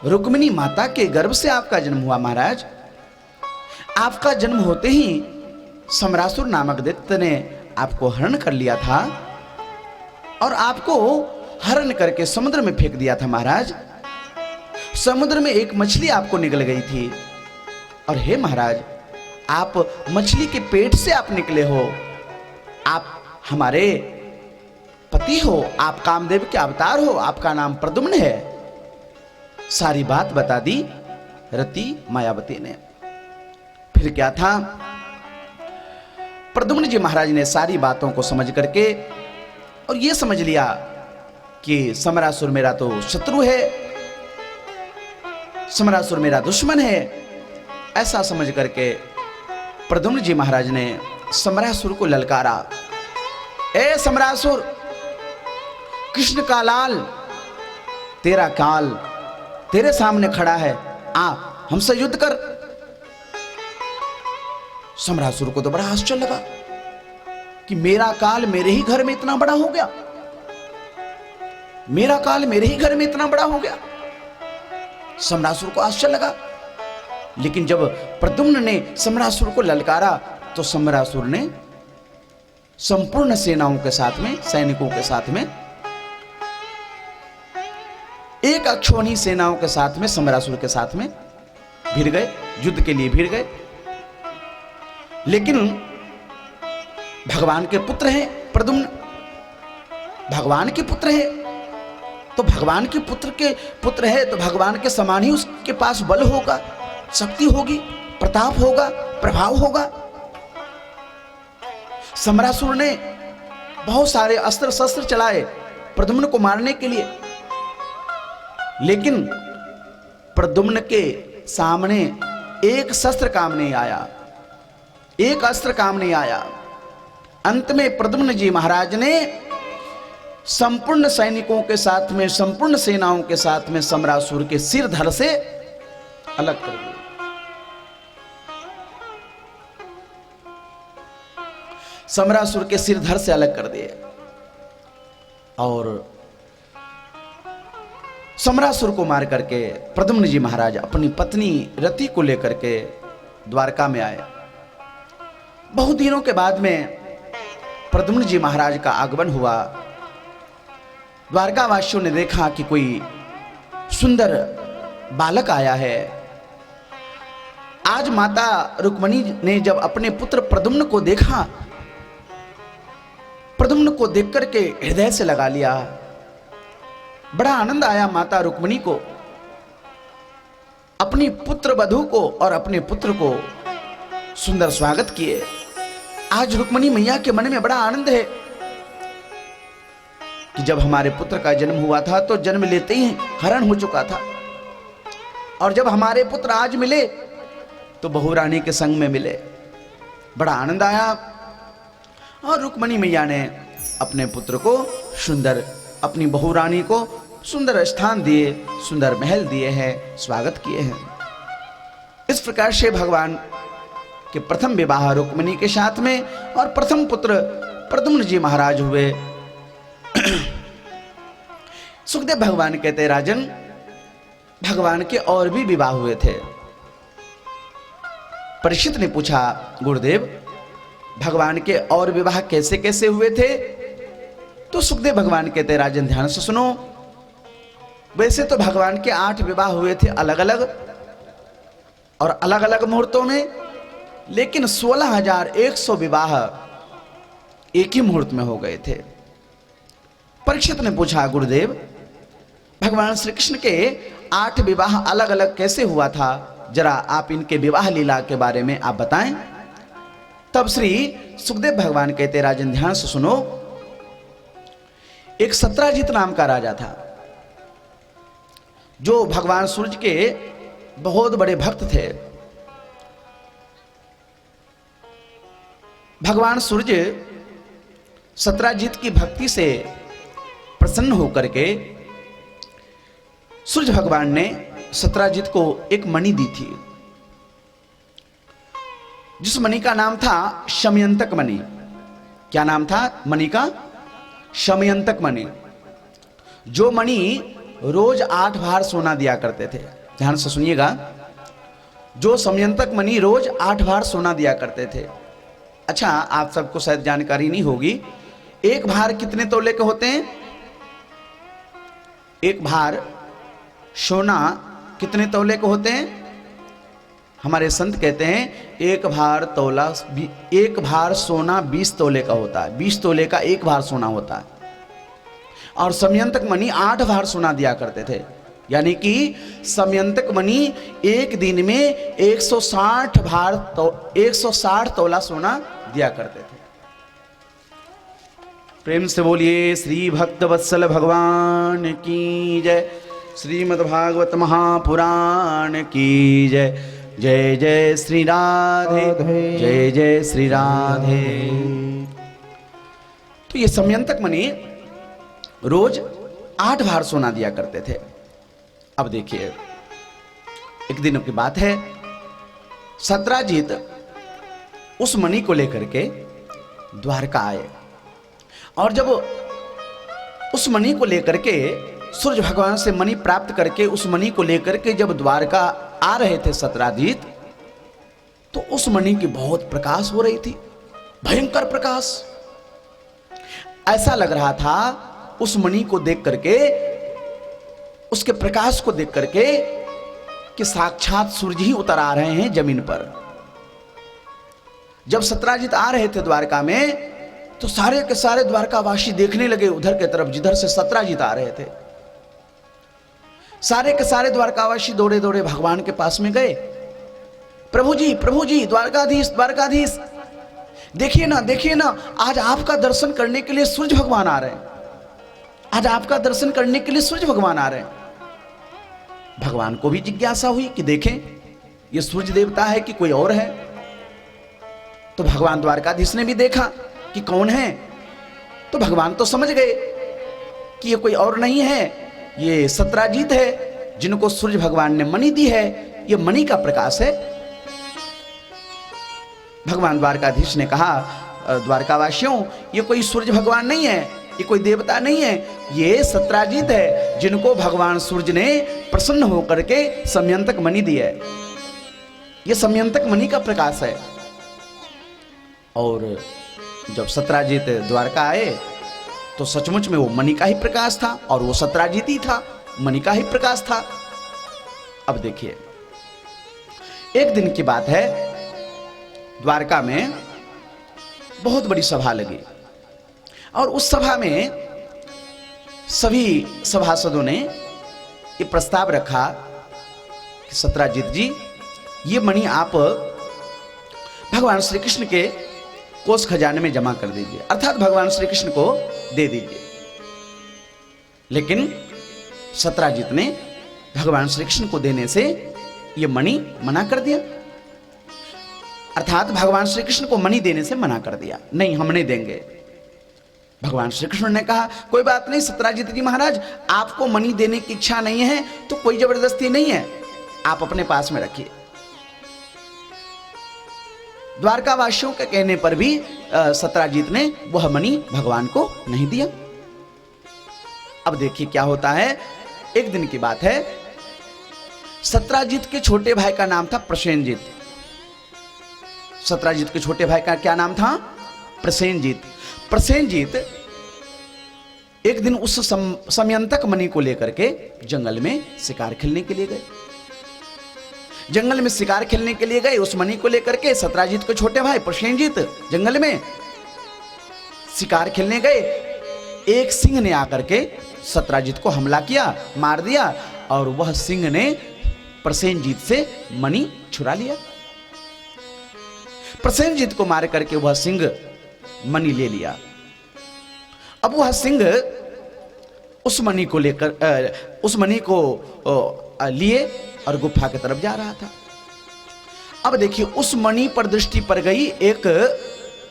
रुक्मिणी माता के गर्भ से आपका जन्म हुआ महाराज। आपका जन्म होते ही समरासुर नामक दैत्य ने आपको हरण कर लिया था और आपको हरण करके समुद्र में फेंक दिया था महाराज। समुद्र में एक मछली आपको निकल गई थी और हे महाराज, आप मछली के पेट से आप निकले हो। आप हमारे पति हो, आप कामदेव के अवतार हो, आपका नाम प्रद्युम्न है। सारी बात बता दी रति मायावती ने। फिर क्या था, प्रद्युम्न जी महाराज ने सारी बातों को समझ करके और यह समझ लिया कि समरासुर मेरा तो शत्रु है, समरासुर मेरा दुश्मन है। ऐसा समझ करके प्रद्युम्न जी महाराज ने समरासुर को ललकारा, ए समरासुर, कृष्ण का लाल, तेरा काल तेरे सामने खड़ा है, आ हमसे युद्ध कर। समरासुर को तो बड़ा आश्चर्य लगा कि मेरा काल मेरे ही घर में इतना बड़ा हो गया, मेरा काल मेरे ही घर में इतना बड़ा हो गया। समरासुर को आश्चर्य लगा। लेकिन जब प्रद्युम्न ने समरासुर को ललकारा तो समरासुर ने संपूर्ण सेनाओं के साथ में, सैनिकों के साथ में, एक अक्षौहिणी सेनाओं के साथ में समरासुर के साथ में भिड़ गए, युद्ध के लिए भिड़ गए। लेकिन भगवान के पुत्र हैं प्रद्युम्न, भगवान के पुत्र हैं, तो भगवान के पुत्र है तो भगवान के समान ही उसके पास बल होगा, शक्ति होगी, प्रताप होगा, प्रभाव होगा। समरासुर ने बहुत सारे अस्त्र शस्त्र चलाए प्रद्युम्न को मारने के लिए, लेकिन प्रद्युम्न के सामने एक शस्त्र काम नहीं आया, एक अस्त्र काम नहीं आया। अंत में प्रद्युम्न जी महाराज ने संपूर्ण सैनिकों के साथ में, संपूर्ण सेनाओं के साथ में समरासुर के सिर धड़ से अलग कर दिया। समरासुर के सिर धड़ से अलग कर दिए और समरासुर को मार करके प्रद्युम्न जी महाराज अपनी पत्नी रति को लेकर के द्वारका में आए। बहुत दिनों के बाद में प्रद्युम्न जी महाराज का आगमन हुआ। द्वारका वासियों ने देखा कि कोई सुंदर बालक आया है। आज माता रुक्मिणी ने जब अपने पुत्र प्रद्युम्न को देखा, प्रद्युम्न को देख करके हृदय से लगा लिया। बड़ा आनंद आया माता रुक्मिणी को, अपनी पुत्र वधू को और अपने पुत्र को सुंदर स्वागत किए। आज रुक्मिणी मैया के मन में बड़ा आनंद है कि जब हमारे पुत्र का जन्म हुआ था तो जन्म लेते ही हरण हो चुका था, और जब हमारे पुत्र आज मिले तो बहू रानी के संग में मिले। बड़ा आनंद आया और रुक्मिणी मैया ने अपने पुत्र को सुंदर, अपनी बहू रानी को सुंदर स्थान दिए, सुंदर महल दिए हैं, स्वागत किए हैं। इस प्रकार से भगवान के प्रथम विवाह रुक्मिणी के साथ में और प्रथम पुत्र प्रद्युम्न जी महाराज हुए। सुखदेव भगवान कहते, राजन, भगवान के और भी विवाह हुए थे। परीक्षित ने पूछा, गुरुदेव, भगवान के और विवाह कैसे कैसे हुए थे? तो सुखदेव भगवान कहते, राजन ध्यान से सुनो। वैसे तो भगवान के 8 विवाह हुए थे अलग अलग और अलग अलग मुहूर्तों में, लेकिन 16,100 विवाह एक ही मुहूर्त में हो गए थे। परीक्षित ने पूछा, गुरुदेव, भगवान श्री कृष्ण के 8 विवाह अलग अलग कैसे हुआ था? जरा आप इनके विवाह लीला के बारे में आप बताएं। तब श्री सुखदेव भगवान कहते, राजन ध्यान से सुनो। एक सत्राजित नाम का राजा था, जो भगवान सूर्य के बहुत बड़े भक्त थे। भगवान सूर्य सत्राजित की भक्ति से प्रसन्न होकर के सूर्य भगवान ने सत्राजित को एक मणि दी थी, जिस मणि का नाम था शमयंतक मणि। क्या नाम था मणि का? शमयंतक मणि। जो मणि रोज 8 भार सोना दिया करते थे। ध्यान से सुनिएगा, जो समयंतक मणि रोज 8 भार सोना दिया करते थे। अच्छा, आप सबको शायद जानकारी नहीं होगी, एक भार कितने तोले के होते हैं? एक भार सोना कितने तोले के होते हैं? हमारे संत कहते हैं एक भार सोना 20 तोले का होता है। 20 तोले का एक भार सोना होता है। और समयंतक मणि 8 भार सोना दिया करते थे, यानी कि समयंतक मणि एक दिन में 160 तोला सोना दिया करते थे। प्रेम से बोलिए श्री भक्त वत्सल भगवान की जय, श्रीमद्भागवत महापुराण की जय। जय जय श्री राधे, जय जय श्री राधे। तो ये समयंतक मणि रोज 8 भार सोना दिया करते थे। अब देखिए, एक दिन की बात है, सत्राजीत उस मणि को लेकर के द्वारका आए। और जब उस मणि को लेकर के सूर्य भगवान से मणि प्राप्त करके उस मणि को लेकर के जब द्वारका आ रहे थे सत्राजीत, तो उस मणि की बहुत प्रकाश हो रही थी, भयंकर प्रकाश। ऐसा लग रहा था उस मणि को देख करके, उसके प्रकाश को देख करके कि साक्षात सूर्य ही उतर आ रहे हैं जमीन पर। जब सत्राजीत आ रहे थे द्वारका में, तो सारे के सारे द्वारकावासी देखने लगे उधर के तरफ जिधर से सत्राजीत आ रहे थे। सारे के सारे द्वारकावासी दौड़े दौड़े भगवान के पास में गए। प्रभु जी, द्वारकाधीश, द्वारकाधीश, देखिए ना, आज आपका दर्शन करने के लिए सूर्य भगवान आ रहे हैं। आज आपका दर्शन करने के लिए सूर्य भगवान आ रहे हैं। भगवान को भी जिज्ञासा हुई कि देखें ये सूर्य देवता है कि कोई और है। तो भगवान द्वारकाधीश ने भी देखा कि कौन है। तो भगवान तो समझ गए कि ये कोई और नहीं है, ये सत्राजीत है जिनको सूर्य भगवान ने मणि दी है, ये मणि का प्रकाश है। भगवान द्वारकाधीश ने कहा, द्वारकावासियों, ये कोई सूर्य भगवान नहीं है, ये कोई देवता नहीं है, ये सत्राजीत है जिनको भगवान सूर्य ने प्रसन्न होकर के समयंतक मणि दी है। ये समयंतक मणि का प्रकाश है। और जब सत्राजीत द्वारका आए तो सचमुच में वो मणि का ही प्रकाश था, और वो सत्राजीत ही था, मणि का ही प्रकाश था। अब देखिए, एक दिन की बात है, द्वारका में बहुत बड़ी सभा लगी। और उस सभा में सभी सभासदों ने ये प्रस्ताव रखा कि सत्राजीत जी, ये मणि आप भगवान श्री कृष्ण के कोष खजाने में जमा कर दीजिए, अर्थात भगवान श्री कृष्ण को दे दीजिए। लेकिन सत्राजीत ने भगवान श्री कृष्ण को देने से यह मणि मना कर दिया, अर्थात भगवान श्री कृष्ण को मणि देने से मना कर दिया, नहीं हम नहीं देंगे। भगवान श्री कृष्ण ने कहा, कोई बात नहीं सत्राजीत जी महाराज, आपको मणि देने की इच्छा नहीं है तो कोई जबरदस्ती नहीं है, आप अपने पास में रखिए। द्वारकावासियों के कहने पर भी सत्राजीत ने वह मणि भगवान को नहीं दिया। अब देखिए क्या होता है। एक दिन की बात है, सत्राजीत के छोटे भाई का नाम था प्रसेनजीत। सत्राजीत के छोटे भाई का क्या नाम था? प्रसेनजीत। प्रसेनजीत एक दिन उस समयंतक मणि को लेकर के जंगल में शिकार खेलने के लिए गए। जंगल में शिकार खेलने के लिए गए, उस मणि को लेकर के सत्राजीत के छोटे भाई प्रसेनजीत जंगल में शिकार खेलने गए। एक सिंह ने आकर के सत्राजीत को हमला किया, मार दिया, और वह सिंह ने प्रसेनजीत से मणि छुरा लिया। प्रसेनजीत को मार करके वह सिंह मणि ले लिया। अब वह सिंह उस मणि को लेकर उस मणि को लिए और गुफा की तरफ जा रहा था। अब देखिए, उस मणि पर दृष्टि पड़ गई एक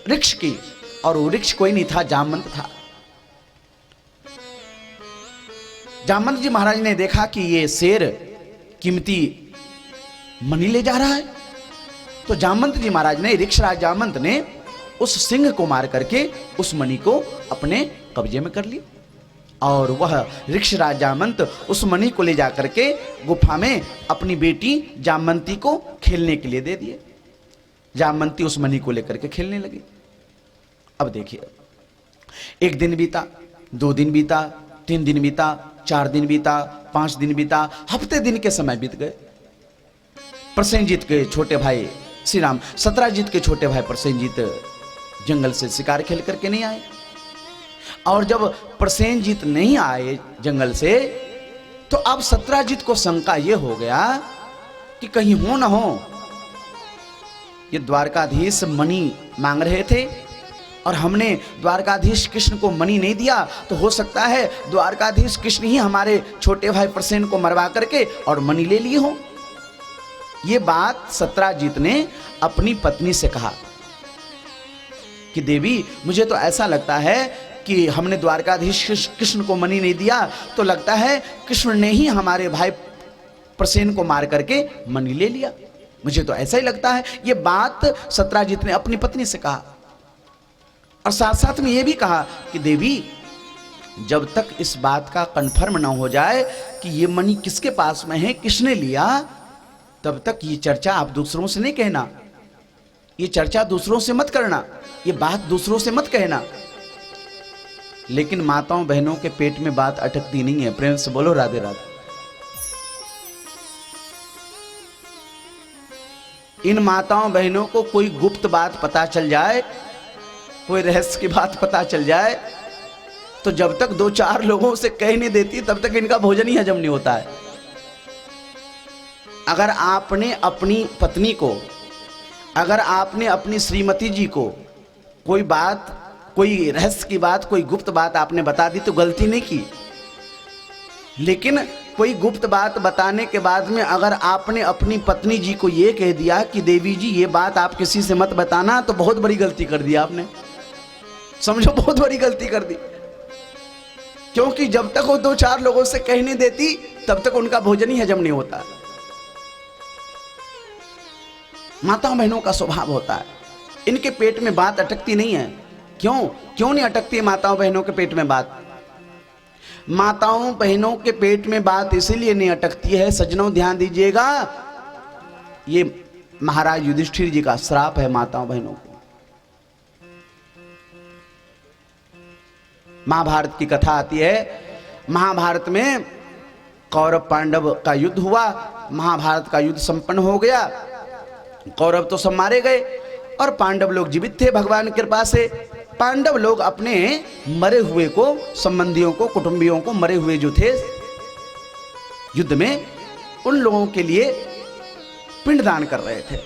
वृक्ष की, और वो वृक्ष कोई नहीं था, जामवंत था। जामवंत जी महाराज ने देखा कि ये शेर कीमती मणि ले जा रहा है, तो जामवंत जी महाराज ने, वृक्षराज जामवंत ने उस सिंह को मार करके उस मणि को अपने कब्जे में कर लिया और वह ऋक्षराज जामंत उस मणि को ले जाकर के गुफा में अपनी बेटी जामंती को खेलने के लिए दे दिए। जामंती उस मणि को लेकर के खेलने लगी। अब देखिए, एक दिन बीता, 2 दिन बीता, 3 दिन बीता, 4 दिन बीता, 5 दिन बीता, हफ्ते दिन के समय बीत गए। प्रसेनजीत के छोटे भाई श्री राम, सत्राजीत के छोटे भाई प्रसेनजीत जंगल से शिकार खेल करके नहीं आए। और जब प्रसेनजीत नहीं आए जंगल से, तो अब सत्राजीत को शंका यह हो गया कि कहीं हो ना हो ये द्वारकाधीश मणि मांग रहे थे और हमने द्वारकाधीश कृष्ण को मणि नहीं दिया, तो हो सकता है द्वारकाधीश कृष्ण ही हमारे छोटे भाई प्रसेन को मरवा करके और मणि ले लिए हो। ये बात सत्राजीत ने अपनी पत्नी से कहा कि देवी, मुझे तो ऐसा लगता है कि हमने द्वारकाधीश कृष्ण को मणि नहीं दिया, तो लगता है कृष्ण ने ही हमारे भाई प्रसेन को मार करके मणि ले लिया। मुझे तो ऐसा ही लगता है। ये बात सत्राजीत ने अपनी पत्नी से कहा और साथ साथ में ये भी कहा कि देवी, जब तक इस बात का कंफर्म ना हो जाए कि ये मणि किसके पास में है, किसने लिया, तब तक ये चर्चा आप दूसरों से नहीं कहना, ये चर्चा दूसरों से मत करना, ये बात दूसरों से मत कहना। लेकिन माताओं बहनों के पेट में बात अटकती नहीं है। प्रेम से बोलो राधे राधे। इन माताओं बहनों को कोई गुप्त बात पता चल जाए, कोई रहस्य की बात पता चल जाए, तो जब तक 2-4 लोगों से कह नहीं देती तब तक इनका भोजन ही हजम नहीं होता है। अगर आपने अपनी पत्नी को, अगर आपने अपनी श्रीमती जी को कोई बात, कोई रहस्य की बात, कोई गुप्त बात आपने बता दी तो गलती नहीं की। लेकिन कोई गुप्त बात बताने के बाद में अगर आपने अपनी पत्नी जी को यह कह दिया कि देवी जी ये बात आप किसी से मत बताना, तो बहुत बड़ी गलती कर दी आपने। समझो, बहुत बड़ी गलती कर दी। क्योंकि जब तक वो 2-4 लोगों से कह नहीं देती तब तक उनका भोजन ही हजम नहीं होता। माताओं बहनों का स्वभाव होता है, इनके पेट में बात अटकती नहीं है। क्यों नहीं अटकती है माताओं बहनों के पेट में बात? माताओं बहनों के पेट में बात इसीलिए नहीं अटकती है, सज्जनों ध्यान दीजिएगा, ये महाराज युधिष्ठिर जी का श्राप है माताओं बहनों को। महाभारत की कथा आती है। महाभारत में कौरव पांडव का युद्ध हुआ, महाभारत का युद्ध संपन्न हो गया, कौरव तो सब मारे गए और पांडव लोग जीवित थे भगवान की कृपा से। पांडव लोग अपने मरे हुए को, संबंधियों को, कुटुंबियों को, मरे हुए जो थे युद्ध में, उन लोगों के लिए पिंडदान कर रहे थे,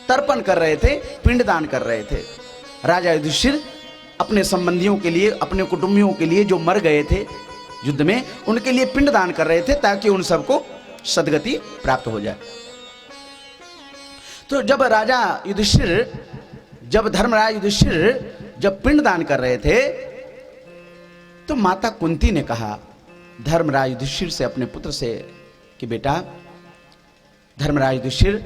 तर्पण कर रहे थे, पिंडदान कर रहे थे। राजा युधिष्ठिर अपने संबंधियों के लिए, अपने कुटुंबियों के लिए जो मर गए थे युद्ध में, उनके लिए पिंडदान कर रहे थे ताकि उन सबको सद्गति प्राप्त हो जाए। तो जब राजा युधिष्ठिर, जब धर्मराज युधिष्ठिर जब पिंडदान कर रहे थे, तो माता कुंती ने कहा धर्मराज युधिष्ठिर से, अपने पुत्र से, कि बेटा धर्मराज युधिष्ठिर,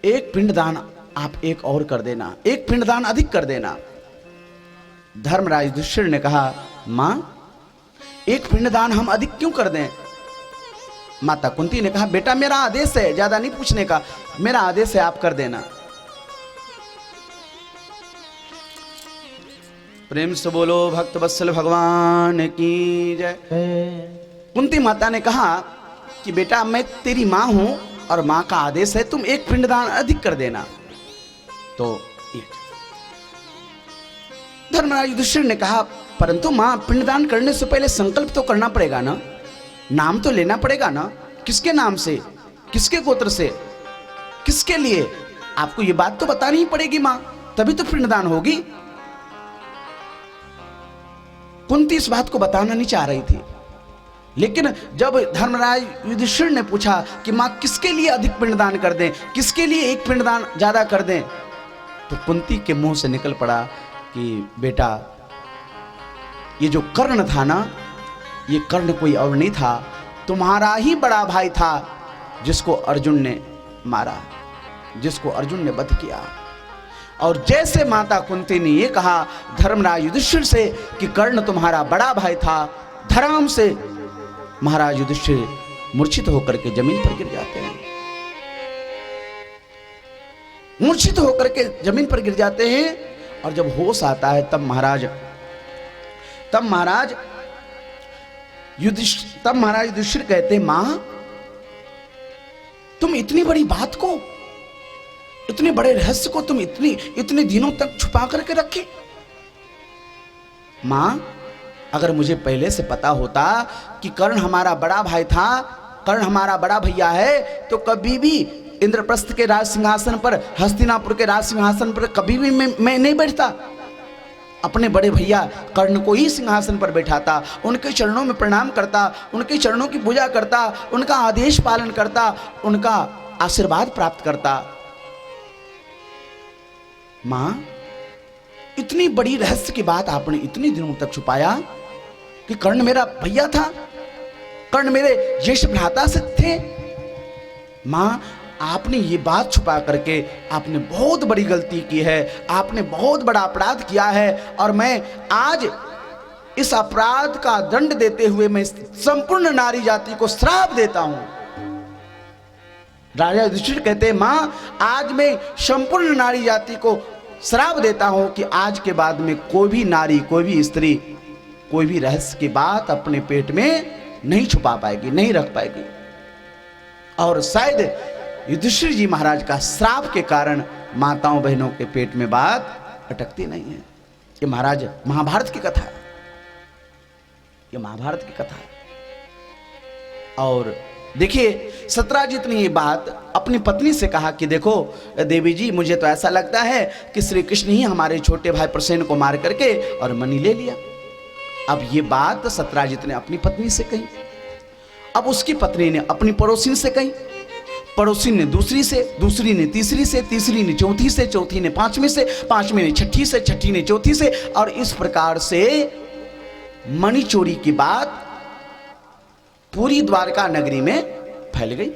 एक पिंडदान आप एक और कर देना, एक पिंडदान अधिक कर देना। धर्मराज युधिष्ठिर ने कहा, मां एक पिंडदान हम अधिक क्यों कर दें? माता कुंती ने कहा, बेटा मेरा आदेश है, ज्यादा नहीं पूछने का, मेरा आदेश है, आप कर देना। प्रेम से बोलो भक्त वत्सल भगवान की जय। कुंती माता ने कहा कि बेटा मैं तेरी मां हूं और मां का आदेश है, तुम एक पिंडदान अधिक कर देना। तो धर्मराज युधिष्ठिर ने कहा, परंतु मां पिंडदान करने से पहले संकल्प तो करना पड़ेगा ना, नाम तो लेना पड़ेगा ना, किसके नाम से, किसके गोत्र से, किसके लिए, आपको ये बात तो बतानी ही पड़ेगी मां, तभी तो पिंडदान होगी। कुंती इस बात को बताना नहीं चाह रही थी, लेकिन जब धर्मराज युधिष्ठिर ने पूछा कि मां किसके लिए अधिक पिंडदान कर दें, किसके लिए एक पिंडदान ज्यादा कर दें, तो कुंती के मुंह से निकल पड़ा कि बेटा ये जो कर्ण था ना, ये कर्ण कोई और नहीं था, तुम्हारा ही बड़ा भाई था जिसको अर्जुन ने मारा, जिसको अर्जुन ने वध किया। और जैसे माता कुंती ने ये कहा धर्मराज युधिष्ठिर से कि कर्ण तुम्हारा बड़ा भाई था, धराम से महाराज युधिष्ठिर मूर्छित होकर के जमीन पर गिर जाते हैं। मूर्छित होकर के जमीन पर गिर जाते हैं और जब होश आता है तब महाराज युधिष्ठिर कहते हैं, मां तुम इतनी बड़ी बात को, इतने बड़े रहस्य को तुम इतने दिनों तक छुपा करके रखे। मां अगर मुझे पहले से पता होता कि कर्ण हमारा बड़ा भाई था, कर्ण हमारा बड़ा भैया है, तो कभी भी इंद्रप्रस्थ के राज सिंहासन पर, हस्तिनापुर के राज सिंहासन पर कभी भी मैं नहीं बैठता। अपने बड़े भैया कर्ण को ही सिंहासन पर बैठाता, उनके चरणों में प्रणाम करता, उनके चरणों की पूजा करता, उनका आदेश पालन करता, उनका आशीर्वाद प्राप्त करता। मां इतनी बड़ी रहस्य की बात आपने इतने दिनों तक छुपाया कि कर्ण मेरा भैया था, कर्ण मेरे ज्येष्ठ भ्राता से थे। मां आपने ये बात छुपा करके आपने बहुत बड़ी गलती की है, आपने बहुत बड़ा अपराध किया है और मैं आज इस अपराध का दंड देते हुए मैं संपूर्ण नारी जाति को श्राप देता हूं। राजा युधिष्ठिर कहते हैं, मां आज मैं संपूर्ण नारी जाति को श्राप देता हूं कि आज के बाद में कोई भी नारी, कोई भी स्त्री, कोई भी रहस्य की बात अपने पेट में नहीं छुपा पाएगी, नहीं रख पाएगी। और शायद युधिष्ठिर जी महाराज का श्राप के कारण माताओं बहनों के पेट में बात अटकती नहीं है। ये महाराज महाभारत की कथा है, ये महाभारत की कथा है। और देखिए सत्यराजित ने ये बात अपनी पत्नी से कहा कि देखो देवी जी, मुझे तो ऐसा लगता है कि श्री कृष्ण ही हमारे छोटे भाई प्रसेन को मार करके और मणि ले लिया। अब ये बात सत्यराजित ने अपनी पत्नी से कही, अब उसकी पत्नी ने अपनी पड़ोसी से कही, पड़ोसी ने दूसरी से, दूसरी ने तीसरी से, तीसरी ने चौथी से, चौथी ने पांचवीं से, पांचवीं ने छठी से, छठी ने चौथी से, और इस प्रकार से मणि चोरी की बात पूरी द्वारका नगरी में फैल गई।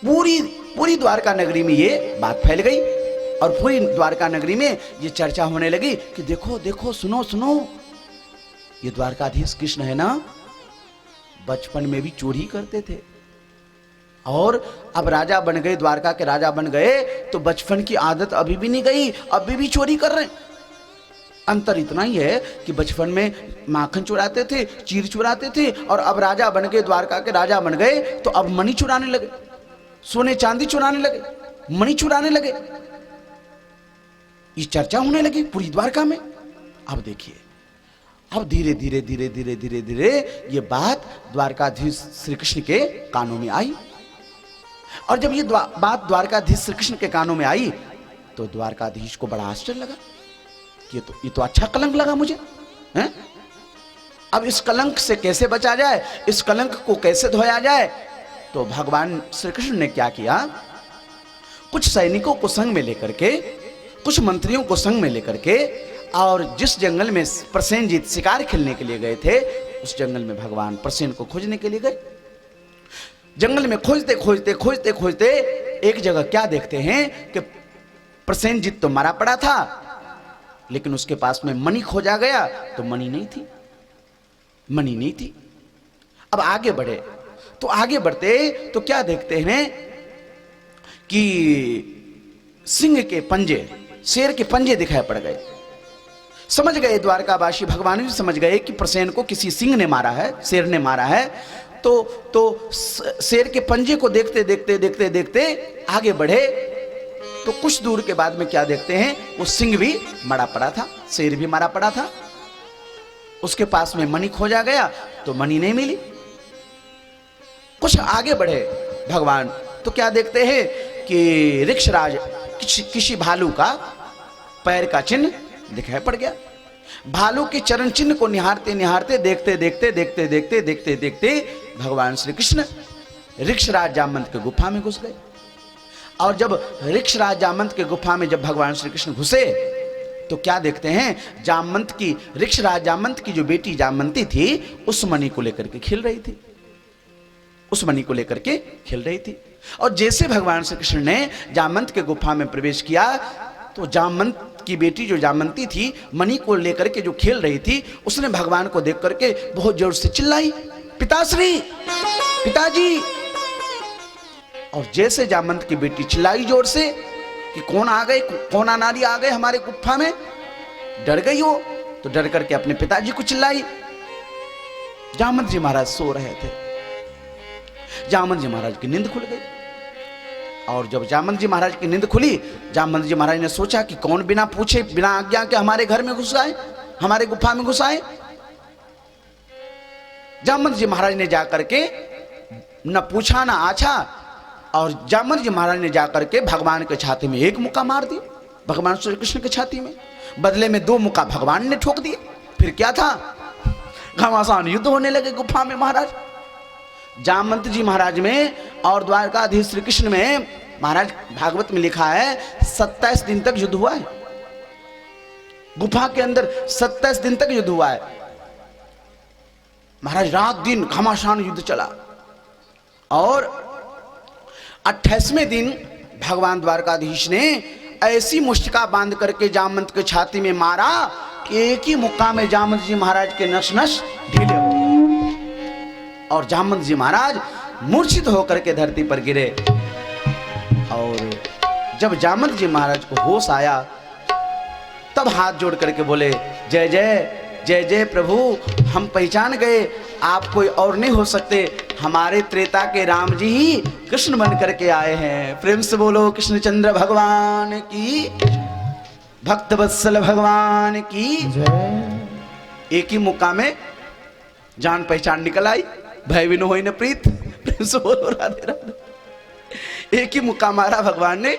पूरी द्वारका नगरी में ये बात फैल गई और पूरी द्वारका नगरी में ये चर्चा होने लगी कि देखो देखो, सुनो सुनो, ये द्वारकाधीश कृष्ण है ना, बचपन में भी चोरी करते थे और अब राजा बन गए, द्वारका के राजा बन गए तो बचपन की आदत अभी भी नहीं गई, अभी भी चोरी कर रहे हैं। अंतर इतना ही है कि बचपन में माखन चुराते थे, चीर चुराते थे, और अब राजा बन गए, द्वारका के राजा बन गए तो अब मणि चुराने लगे, सोने चांदी चुराने लगे, मणि चुराने लगे। ये चर्चा होने लगी पूरी द्वारका में। अब देखिए, अब धीरे धीरे धीरे धीरे धीरे धीरे ये बात द्वारकाधीश श्री कृष्ण के कानों में आई, और जब ये बात द्वारकाधीश श्री कृष्ण के कानों में आई तो द्वारकाधीश को बड़ा आश्चर्य लगा कि ये तो अच्छा कलंक लगा मुझे, हैं? अब इस कलंक से कैसे बचा जाए, इस कलंक को कैसे धोया जाए? तो भगवान श्री कृष्ण ने क्या किया, कुछ सैनिकों को संग में लेकर के, कुछ मंत्रियों को संग में लेकर के, और जिस जंगल में प्रसेनजीत शिकार खेलने के लिए गए थे उस जंगल में भगवान प्रसेन को खोजने के लिए गए। जंगल में खोजते खोजते खोजते खोजते एक जगह क्या देखते हैं कि प्रसेनजीत तो मरा पड़ा था, लेकिन उसके पास में मणि खोजा गया तो मणि नहीं थी, मणि नहीं थी। अब आगे बढ़े तो आगे बढ़ते तो क्या देखते हैं कि सिंह के पंजे, शेर के पंजे दिखाई पड़ गए। समझ गए द्वारकावासी, भगवान भी समझ गए कि प्रसेन को किसी सिंह ने मारा है, शेर ने मारा है। तो शेर के पंजे को देखते देखते देखते देखते आगे बढ़े तो कुछ दूर के बाद में क्या देखते हैं, वो सिंह भी मरा पड़ा था, शेर भी मरा पड़ा था। उसके पास में मणि खोजा गया तो मणि नहीं मिली। कुछ आगे बढ़े भगवान तो क्या देखते हैं कि ऋक्षराज किसी भालू का पैर का चिन्ह दिखाई पड़ गया। भालू के चरण चिन्ह को निहारते निहारते देखते देखते देखते देखते देखते देखते भगवान श्री कृष्ण ऋक्षराज जामवंत के गुफा में घुस गए। और जब ऋक्षराज जामवंत के गुफा में जब भगवान श्री कृष्ण घुसे तो क्या देखते हैं, जामवंत की, ऋक्षराज जामवंत की जो बेटी जामवंती थी उस मणि को लेकर के खेल रही थी, उस मणि को लेकर के खेल रही थी। और जैसे भगवान श्री कृष्ण ने जामवंत के गुफा में प्रवेश किया तो जामवंत की बेटी जो जामवंती थी, मणि को लेकर के जो खेल रही थी, उसने भगवान को देख करके बहुत जोर से चिल्लाई, पिताश्री, पिताजी। और जैसे जामवंत की बेटी चिल्लाई जोर से कि कौन आ गए, कौन नारी आ गए हमारे गुफा में, डर गई हो, तो डर करके अपने पिताजी को चिल्लाई। जामवंत जी महाराज सो रहे थे। जामवंत जी महाराज की नींद खुल गई। और जब जामवंत जी महाराज की नींद खुली, जामवंत जी महाराज ने सोचा कि कौन बिना पूछे, बिना आज्ञा के हमारे घर में घुस आए, हमारे गुफा में घुस आए। जामवंत जी महाराज ने जाकर के न पूछा न आछा, और जामवंत जी महाराज ने जाकर के भगवान के छाती में एक मुक्का मार दिया, भगवान श्री कृष्ण के छाती में। बदले में 2 मुक्का भगवान ने ठोक दिए। फिर क्या था, घमासान युद्ध होने लगे गुफा में। महाराज जामवंत जी महाराज में और द्वारकाधीश श्री कृष्ण में, महाराज भागवत में लिखा है 27 दिन तक युद्ध हुआ है। गुफा के अंदर 27 दिन तक युद्ध हुआ है। महाराज रात दिन घमासान युद्ध चला। और 28वें दिन भगवान द्वारकाधीश ने ऐसी मुष्टिका बांध करके जामवंत के छाती में मारा कि एक ही मुक्का में जामवंत जी महाराज के नस नस ढीले हो गए और जामवंत जी महाराज मूर्छित होकर के धरती पर गिरे। और जब जामवंत जी महाराज को होश आया, तब हाथ जोड़ करके बोले, जय जय जय जय प्रभु, हम पहचान गए, आप कोई और नहीं हो सकते, हमारे त्रेता के राम जी ही कृष्ण बन करके आए हैं। प्रेम से बोलो कृष्णचंद्र भगवान की, भक्त वत्सल भगवान की जय। एक ही मुक्का में जान पहचान निकल आई, भय विनो होई न प्रीत। प्रेम से बोलो राधे राधे। एक ही मुक्का मारा भगवान ने,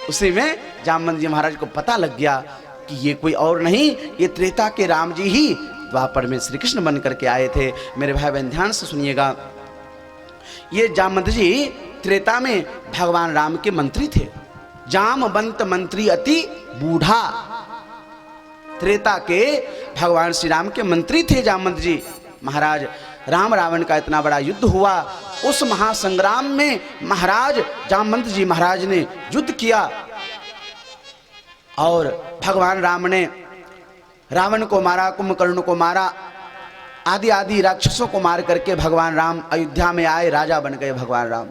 उसी में जामवंत जी महाराज को पता लग गया कि ये कोई और नहीं, ये त्रेता के राम जी ही द्वापर में श्री कृष्ण बन करके आए थे। मेरे भाई बहन ध्यान से सुनिएगा, ये जामवंत जी त्रेता में भगवान राम के मंत्री थे। जामवंत मंत्री अति बूढ़ा, त्रेता के भगवान श्री राम के मंत्री थे जामवंत जी महाराज। राम रावण का इतना बड़ा युद्ध हुआ, उस महासंग्राम में महाराज जामवंत जी महाराज ने युद्ध किया और भगवान राम ने रावण को मारा, कुंभकर्ण को मारा, आदि आदि राक्षसों को मार करके भगवान राम अयोध्या में आए, राजा बन गए भगवान राम।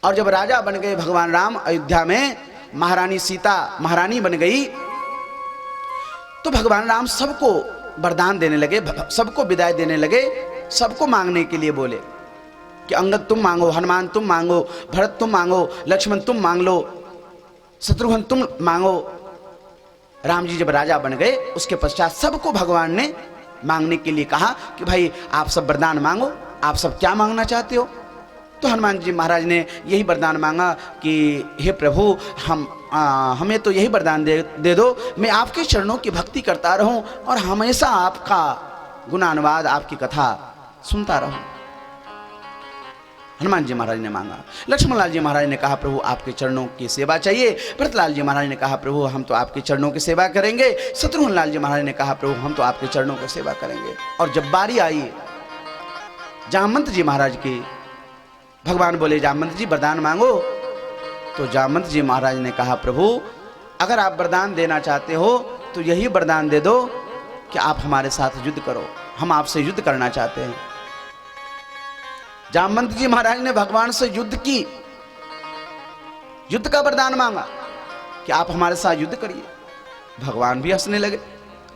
और जब राजा बन गए भगवान राम अयोध्या में, महारानी सीता महारानी बन गई, तो भगवान राम सबको वरदान देने लगे, सबको विदाई देने लगे, सबको मांगने के लिए बोले कि अंगद तुम मांगो, हनुमान तुम मांगो, भरत तुम मांगो, लक्ष्मण तुम मांग लो, शत्रुघ्न तुम मांगो। राम जी जब राजा बन गए, उसके पश्चात सबको भगवान ने मांगने के लिए कहा कि भाई आप सब वरदान मांगो, आप सब क्या मांगना चाहते हो। तो हनुमान जी महाराज ने यही वरदान मांगा कि हे प्रभु, हमें तो यही वरदान दे दो, मैं आपके चरणों की भक्ति करता रहूं और हमेशा आपका गुणानुवाद, आपकी कथा सुनता रहूं। हनुमान जी महाराज ने मांगा। लक्ष्मण लाल जी महाराज ने कहा प्रभु आपके चरणों की सेवा चाहिए। भरतलाल जी महाराज ने कहा प्रभु हम तो आपके चरणों की सेवा करेंगे। शत्रुघ्न लाल जी महाराज ने कहा प्रभु हम तो आपके चरणों की सेवा करेंगे। और जब बारी आई जामवंत जी महाराज की, भगवान बोले जामवंत जी वरदान मांगो। तो जामवंत जी महाराज ने कहा प्रभु अगर आप वरदान देना चाहते हो तो यही वरदान दे दो कि आप हमारे साथ युद्ध करो, हम आपसे युद्ध करना चाहते हैं। जामवंत जी महाराज ने भगवान से युद्ध का वरदान मांगा कि आप हमारे साथ युद्ध करिए। भगवान भी हंसने लगे।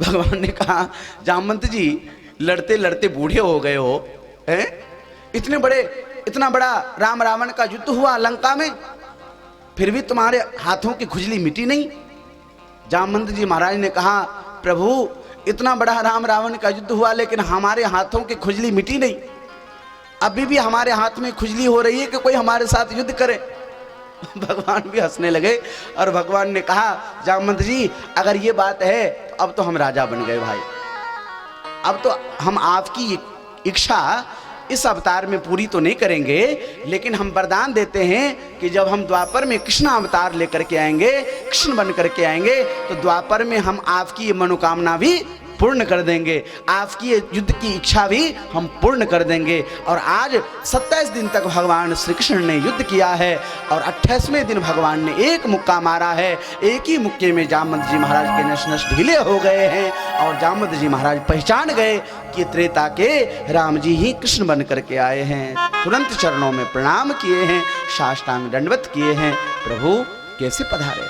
भगवान ने कहा जामवंत जी लड़ते लड़ते बूढ़े हो गए हो, हैं? इतना बड़ा राम रावण का युद्ध हुआ लंका में, फिर भी तुम्हारे हाथों की खुजली मिटी नहीं। जामवंत जी महाराज ने कहा प्रभु इतना बड़ा राम रावण का युद्ध हुआ लेकिन हमारे हाथों की खुजली मिटी नहीं, अभी भी हमारे हाथ में खुजली हो रही है कि कोई हमारे साथ युद्ध करे। भगवान भी हंसने लगे और भगवान ने कहा जामवंत जी अगर ये बात है तो अब तो हम राजा बन गए भाई, अब तो हम आपकी इच्छा इस अवतार में पूरी तो नहीं करेंगे, लेकिन हम वरदान देते हैं कि जब हम द्वापर में कृष्ण अवतार लेकर के आएंगे, कृष्ण बन करके आएंगे, तो द्वापर में हम आपकी ये मनोकामना भी पूर्ण कर देंगे, आपकी ये युद्ध की इच्छा भी हम पूर्ण कर देंगे। और आज 27 दिन तक भगवान श्री कृष्ण ने युद्ध किया है और 28वें दिन भगवान ने एक मुक्का मारा है। एक ही मुक्के में जामवंत जी महाराज के नस नस ढीले हो गए हैं और जामवंत जी महाराज पहचान गए कि त्रेता के राम जी ही कृष्ण बन करके आए हैं। तुरंत चरणों में प्रणाम किए हैं, साष्टांग दंडवत किए हैं। प्रभु कैसे पधारे,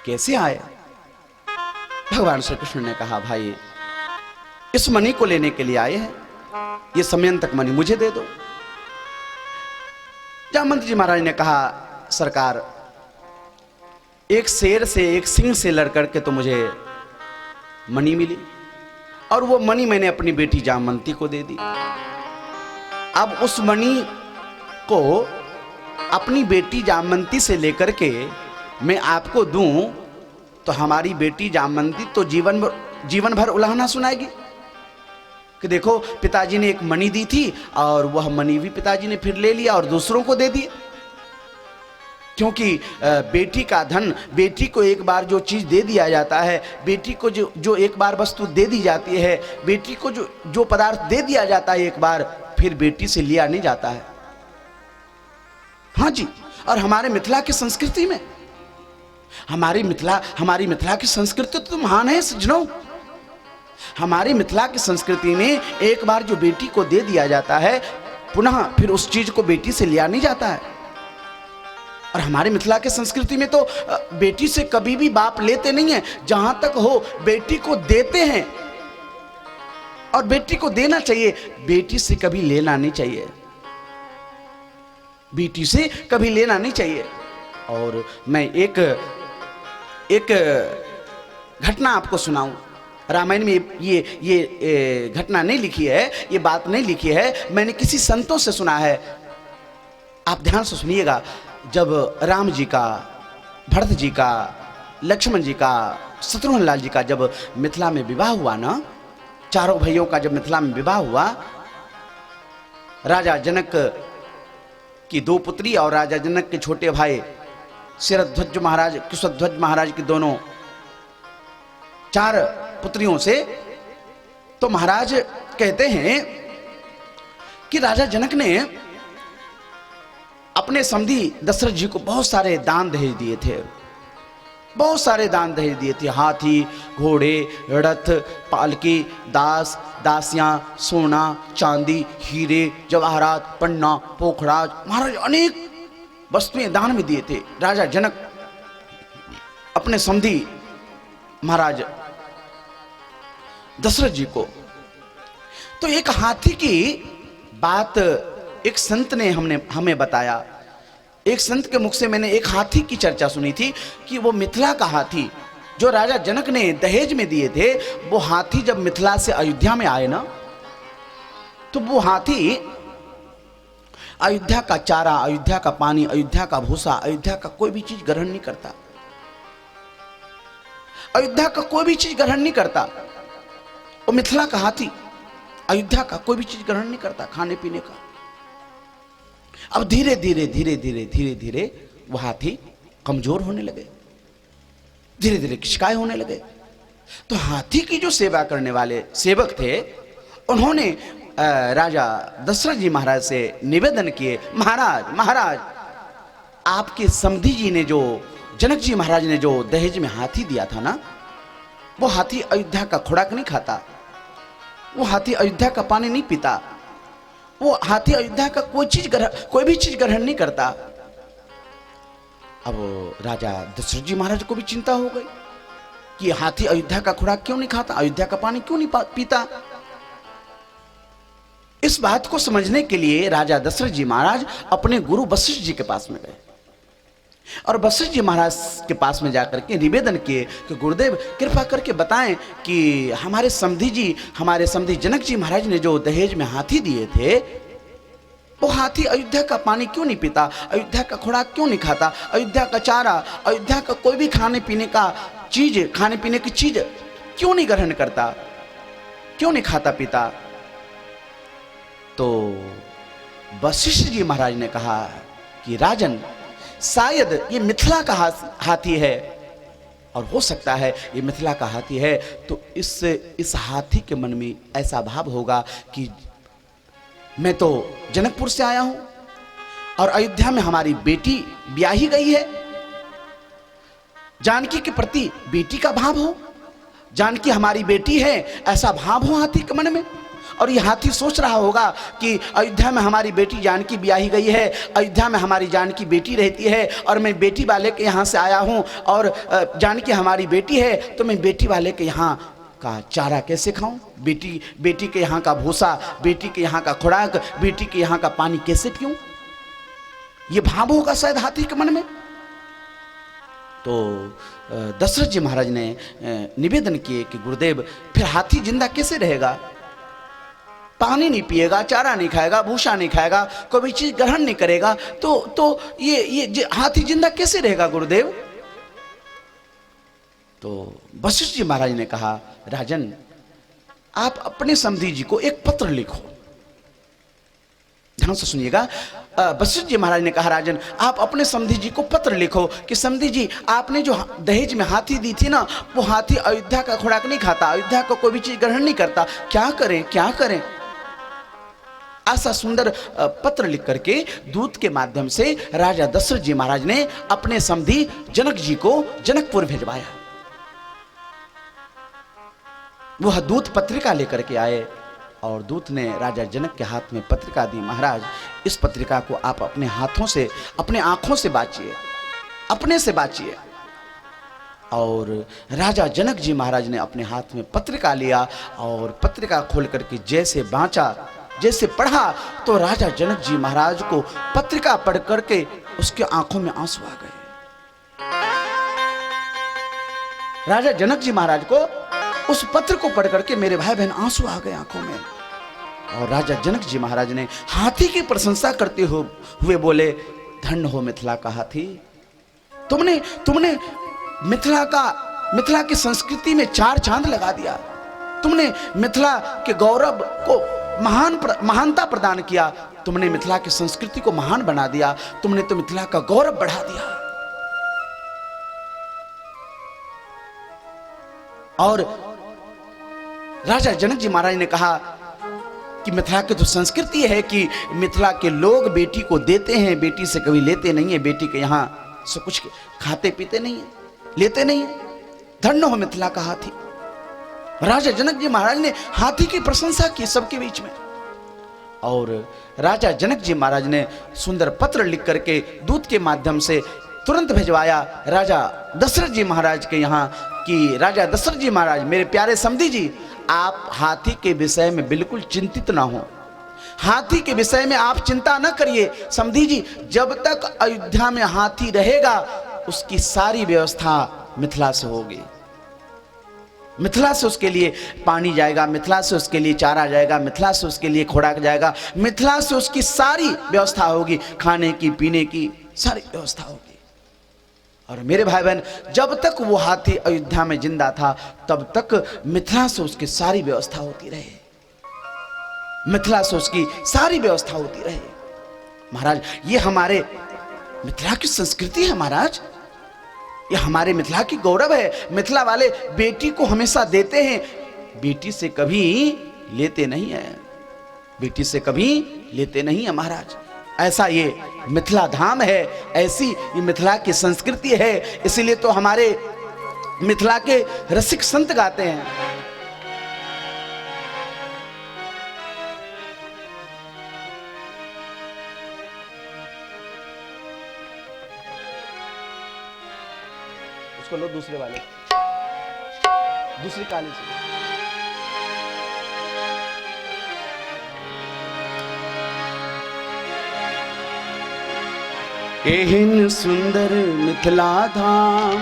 कैसे आए? भगवान श्री कृष्ण ने कहा, भाई इस मणि को लेने के लिए आए हैं, ये समयंतक मणि मुझे दे दो। जामवंत जी महाराज ने कहा, सरकार एक शेर से, एक सिंह से लड़ करके तो मुझे मणि मिली और वो मणि मैंने अपनी बेटी जामवंती को दे दी। अब उस मणि को अपनी बेटी जामवंती से लेकर के मैं आपको दूं तो हमारी बेटी जामवंती तो जीवन भर उलाहना सुनाएगी कि देखो पिताजी ने एक मणि दी थी और वह मणि भी पिताजी ने फिर ले लिया और दूसरों को दे दिया। क्योंकि बेटी का धन, बेटी को एक बार जो चीज दे दिया जाता है, बेटी को जो एक बार वस्तु दे दी जाती है, बेटी को जो पदार्थ दे दिया जाता है एक बार, फिर बेटी से लिया नहीं जाता है। हाँ जी, और हमारे मिथिला की संस्कृति में, हमारी मिथिला की संस्कृति तो महान है सज्जनों। हमारी मिथिला की संस्कृति में एक बार जो बेटी को दे दिया जाता है, पुनः फिर उस चीज को बेटी से लिया नहीं जाता है। और हमारे मिथिला के संस्कृति में तो बेटी से कभी भी बाप लेते नहीं है, जहां तक हो बेटी को देते हैं और बेटी को देना चाहिए, बेटी से कभी लेना नहीं चाहिए, बेटी से कभी लेना नहीं चाहिए। और मैं एक घटना आपको सुनाऊं। रामायण में ये घटना नहीं लिखी है, ये बात नहीं लिखी है, मैंने किसी संतों से सुना है। आप ध्यान से सुनिएगा। जब राम जी का, भरत जी का, लक्ष्मण जी का, शत्रुघ्न लाल जी का जब मिथिला में विवाह हुआ ना, चारों भाइयों का जब मिथिला में विवाह हुआ, राजा जनक की 2 पुत्री और राजा जनक के छोटे भाई शिरध्वज महाराज, कुशध्वज महाराज की दोनों 4 पुत्रियों से, तो महाराज कहते हैं कि राजा जनक ने अपने समधी दशरथ जी को बहुत सारे दान दहेज दिए थे, बहुत सारे दान दहेज दिए थे। हाथी, घोड़े, रथ, पालकी, दास, दासियां, सोना, चांदी, हीरे, जवाहरात, पन्ना, पोखराज, महाराज अनेक वस्तुएं दान में दिए थे राजा जनक अपने समधी महाराज दशरथ जी को। तो एक हाथी की बात एक संत ने हमें बताया। एक संत के मुख से मैंने एक हाथी की चर्चा सुनी थी कि वो मिथिला का हाथी जो राजा जनक ने दहेज में दिए थे, वो हाथी जब मिथिला से अयोध्या में आए ना, तो वो हाथी अयोध्या का चारा, अयोध्या का पानी, अयोध्या का भूसा, अयोध्या का कोई भी चीज ग्रहण नहीं करता, अयोध्या का कोई भी चीज ग्रहण नहीं करता। वो मिथिला का हाथी अयोध्या का कोई भी चीज ग्रहण नहीं करता, खाने पीने का। अब धीरे धीरे वो हाथी कमजोर होने लगे, धीरे धीरे किशकाय होने लगे। तो हाथी की जो सेवा करने वाले सेवक थे, उन्होंने राजा दशरथ जी महाराज से निवेदन किए, महाराज आपके समधी जी ने, जो जनक जी महाराज ने जो दहेज में हाथी दिया था ना, वो हाथी अयोध्या का खुराक नहीं खाता, वो हाथी अयोध्या का पानी नहीं पीता, वो हाथी अयोध्या का कोई भी चीज ग्रहण नहीं करता। अब राजा दशरथ जी महाराज को भी चिंता हो गई कि हाथी अयोध्या का खुराक क्यों नहीं खाता, अयोध्या का पानी क्यों नहीं पीता। इस बात को समझने के लिए राजा दशरथ जी महाराज अपने गुरु वशिष्ठ जी के पास में गए और वशिष्ठ जी महाराज के पास में जाकर के निवेदन किए कि गुरुदेव कृपा करके बताएं कि हमारे समधी जनक जी महाराज ने जो दहेज में हाथी दिए थे, वो हाथी अयोध्या का पानी क्यों नहीं पीता, अयोध्या का खुराक क्यों नहीं खाता, अयोध्या का चारा, अयोध्या का कोई भी खाने पीने की चीज क्यों नहीं ग्रहण करता, क्यों नहीं खाता पीता। तो वशिष्ठ जी महाराज ने कहा कि राजन, शायद ये मिथिला का हाथी है, और हो सकता है ये मिथिला का हाथी है, तो इस हाथी के मन में ऐसा भाव होगा कि मैं तो जनकपुर से आया हूं और अयोध्या में हमारी बेटी ब्याही गई है। जानकी के प्रति बेटी का भाव हो, जानकी हमारी बेटी है, ऐसा भाव हो हाथी के मन में। और ये हाथी सोच रहा होगा कि अयोध्या में हमारी बेटी जानकी ब्याही गई है, अयोध्या में हमारी जानकी बेटी रहती है और मैं बेटी वाले के यहाँ से आया हूँ और जानकी हमारी बेटी है, तो मैं बेटी वाले के यहाँ का चारा कैसे खाऊं, बेटी के यहाँ का भूसा, बेटी के यहाँ का खुराक, बेटी के यहाँ का पानी कैसे पीऊं। ये भाव होगा शायद हाथी के मन में। तो दशरथ जी महाराज ने निवेदन किए कि गुरुदेव फिर हाथी जिंदा कैसे रहेगा, पानी नहीं पिएगा, चारा नहीं खाएगा, भूसा नहीं खाएगा, कोई चीज ग्रहण नहीं करेगा, तो ये हाथी जिंदा कैसे रहेगा गुरुदेव। तो वशिष्ठ जी महाराज ने कहा, राजन आप अपने समधी जी को एक पत्र लिखो। ध्यान से सुनिएगा। वशिष्ठ जी महाराज ने कहा, राजन आप अपने समधी जी को पत्र लिखो कि समधी जी आपने जो दहेज में हाथी दी थी ना, वो हाथी अयोध्या का खुराक नहीं खाता, अयोध्या को कोई भी चीज ग्रहण नहीं करता, क्या करें क्या करें। ऐसा सुंदर पत्र लिख करके दूत के माध्यम से राजा दशरथ जी महाराज ने अपने समधी जनक जी को जनकपुर भेजवाया। वह दूत पत्रिका लेकर के आए और दूत ने राजा जनक के हाथ में पत्रिका दी। महाराज इस पत्रिका को आप अपने हाथों से, अपने आंखों से बांचिए, अपने से बांचिए। और राजा जनक जी महाराज ने अपने हाथ में पत्रिका लिया और पत्रिका खोल करके जैसे बांचा, जैसे पढ़ा, तो राजा जनक जी महाराज को पत्रिका पढ़ करके उसके आंखों में आंसू आ गए। राजा जनक जी महाराज को उस पत्र को पढ़ करके मेरे भाई बहन आंसू आ गए आंखों में। और राजा जनक जी महाराज ने हाथी की प्रशंसा करते हुए बोले, धन्य हो मिथिला का हाथी, तुमने मिथिला की संस्कृति में चार चांद लगा दिया, तुमने मिथिला के गौरव को महानता प्रदान किया, तुमने मिथिला की संस्कृति को महान बना दिया, तुमने तो मिथिला का गौरव बढ़ा दिया। और राजा जनक जी महाराज ने कहा कि मिथिला की तो संस्कृति है कि मिथिला के लोग बेटी को देते हैं, बेटी से कभी लेते नहीं है, बेटी के यहाँ से कुछ खाते पीते नहीं है, लेते नहीं है। धन्य हो मिथिला का हाथी। राजा जनक जी महाराज ने हाथी की प्रशंसा की सबके बीच में। और राजा जनक जी महाराज ने सुंदर पत्र लिख करके दूत के माध्यम से तुरंत भिजवाया राजा दशरथ जी महाराज के यहाँ कि राजा दशरथ जी महाराज, मेरे प्यारे समधी जी, आप हाथी के विषय में बिल्कुल चिंतित ना हो, हाथी के विषय में आप चिंता न करिए समधी जी। जब तक अयोध्या में हाथी रहेगा उसकी सारी व्यवस्था मिथिला से होगी, मिथिला से उसके लिए पानी जाएगा, मिथिला से उसके लिए चारा जाएगा, मिथिला से उसके लिए खुराक जाएगा, मिथिला से उसकी सारी व्यवस्था होगी, खाने की पीने की सारी व्यवस्था होगी। और मेरे भाई बहन, जब तक वो हाथी अयोध्या में जिंदा था तब तक मिथिला से उसकी सारी व्यवस्था होती रहे, मिथिला से उसकी सारी व्यवस्था होती रहे। महाराज ये हमारे मिथिला की संस्कृति है महाराज, ये हमारे मिथिला की गौरव है। मिथिला वाले बेटी को हमेशा देते हैं, बेटी से कभी लेते नहीं है, बेटी से कभी लेते नहीं है महाराज। ऐसा ये मिथिला धाम है, ऐसी ये मिथिला की संस्कृति है। इसीलिए तो हमारे मिथिला के रसिक संत गाते हैं, उसको लो दूसरे वाले, दूसरी काली से। एहन सुंदर मिथिला धाम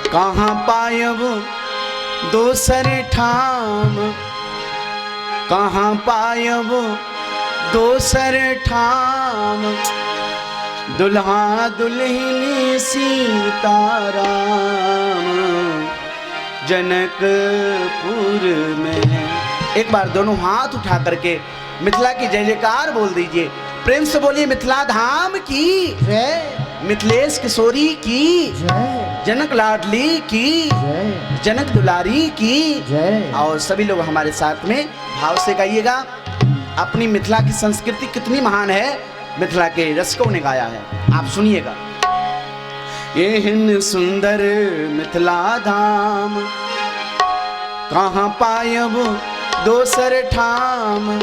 कहाँ पायब दोसर ठाम, कहाँ पायब दोसर ठाम, दुल्हा दुल्हन सीताराम जनकपुर में। एक बार दोनों हाथ उठा करके मिथिला की जय जयकार बोल दीजिए, प्रेम से बोलिए मिथिला धाम की जय, मिथिलेश किशोरी की, जनक लाडली की, जनक दुलारी की। और सभी लोग हमारे साथ में भाव से गाइएगा। अपनी मिथिला की संस्कृति कितनी महान है, मिथिला के रसिकों ने गाया है, आप सुनिएगा। एहन सुंदर मिथिला धाम, कहाँ पायब दोसर ठाम।